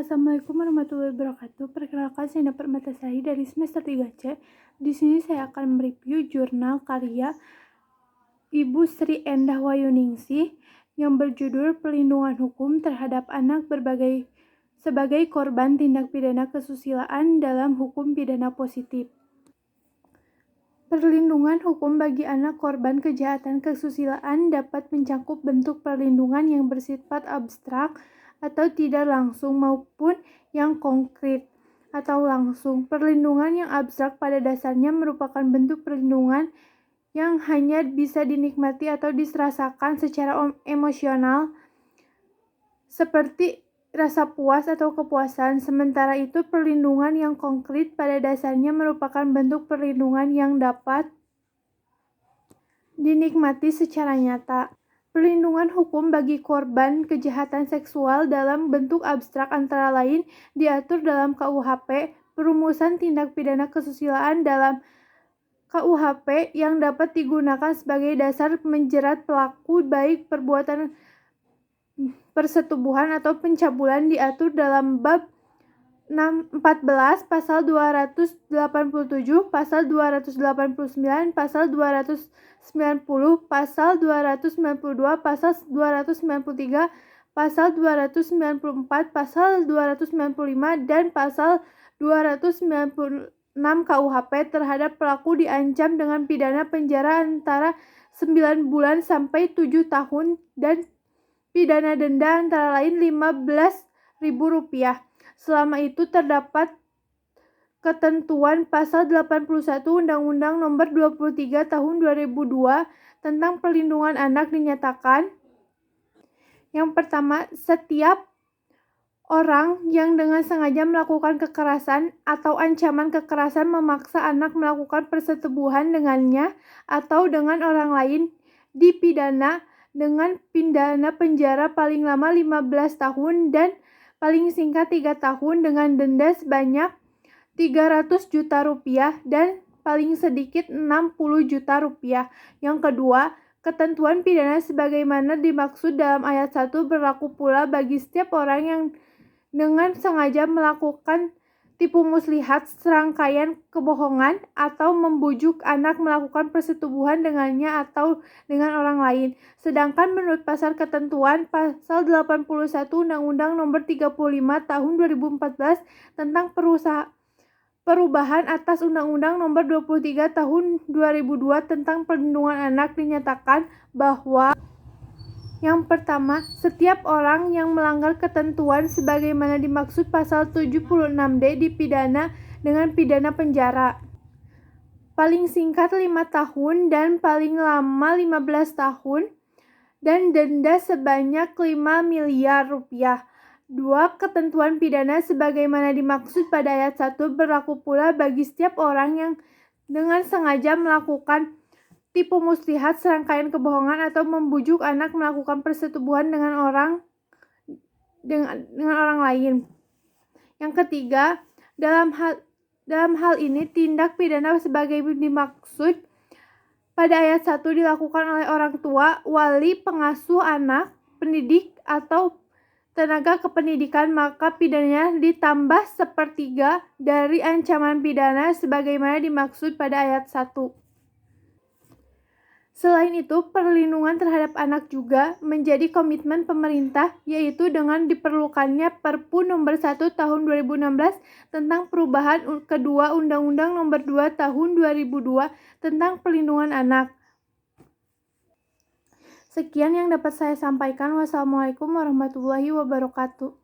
Assalamualaikum warahmatullahi wabarakatuh. Perkenalkan, saya Nda Permatasari dari semester 3C. Di sini saya akan mereview jurnal karya Ibu Sri Endah Wayuningsih yang berjudul Perlindungan Hukum Terhadap Anak sebagai Korban Tindak Pidana Kesusilaan dalam Hukum Pidana Positif. Perlindungan hukum bagi anak korban kejahatan kesusilaan dapat mencakup bentuk perlindungan yang bersifat abstrak atau tidak langsung maupun yang konkret atau langsung. Perlindungan yang abstrak pada dasarnya merupakan bentuk perlindungan yang hanya bisa dinikmati atau dirasakan secara emosional seperti rasa puas atau kepuasan. Sementara itu, perlindungan yang konkret pada dasarnya merupakan bentuk perlindungan yang dapat dinikmati secara nyata. Perlindungan hukum bagi korban kejahatan seksual dalam bentuk abstrak antara lain diatur dalam KUHP, Perumusan Tindak Pidana Kesusilaan dalam KUHP yang dapat digunakan sebagai dasar menjerat pelaku baik perbuatan persetubuhan atau pencabulan diatur dalam bab 14 pasal 287, pasal 289, pasal 290, pasal 292, pasal 293, pasal 294, pasal 295, dan pasal 296 KUHP. Terhadap pelaku diancam dengan pidana penjara antara 9 bulan sampai 7 tahun dan pidana denda antara lain Rp15.000. Selama itu terdapat ketentuan pasal 81 Undang-Undang Nomor 23 Tahun 2002 tentang Perlindungan Anak dinyatakan. Yang pertama, setiap orang yang dengan sengaja melakukan kekerasan atau ancaman kekerasan memaksa anak melakukan persetubuhan dengannya atau dengan orang lain dipidana dengan pidana penjara paling lama 15 tahun dan paling singkat 3 tahun dengan denda sebanyak Rp300 juta dan paling sedikit Rp60 juta. Yang kedua, ketentuan pidana sebagaimana dimaksud dalam ayat 1 berlaku pula bagi setiap orang yang dengan sengaja melakukan tipu muslihat, serangkaian kebohongan, atau membujuk anak melakukan persetubuhan dengannya atau dengan orang lain. Sedangkan menurut pasal ketentuan pasal 81 Undang-Undang Nomor 35 Tahun 2014 tentang perubahan atas Undang-Undang Nomor 23 Tahun 2002 tentang Perlindungan Anak dinyatakan bahwa yang pertama, setiap orang yang melanggar ketentuan sebagaimana dimaksud pasal 76D dipidana dengan pidana penjara paling singkat 5 tahun dan paling lama 15 tahun dan denda sebanyak Rp5 miliar. 2. Ketentuan pidana sebagaimana dimaksud pada ayat 1 berlaku pula bagi setiap orang yang dengan sengaja melakukan tipu muslihat, serangkaian kebohongan, atau membujuk anak melakukan persetubuhan dengan orang lain. Yang ketiga, dalam hal ini tindak pidana sebagai dimaksud pada ayat 1 dilakukan oleh orang tua, wali, pengasuh anak, pendidik, atau tenaga kependidikan, maka pidananya ditambah 1/3 dari ancaman pidana sebagaimana dimaksud pada ayat 1. Selain itu, perlindungan terhadap anak juga menjadi komitmen pemerintah, yaitu dengan diperlukannya Perpu Nomor 1 Tahun 2016 tentang perubahan kedua Undang-Undang Nomor 2 Tahun 2002 tentang Perlindungan Anak. Sekian yang dapat saya sampaikan. Wassalamualaikum warahmatullahi wabarakatuh.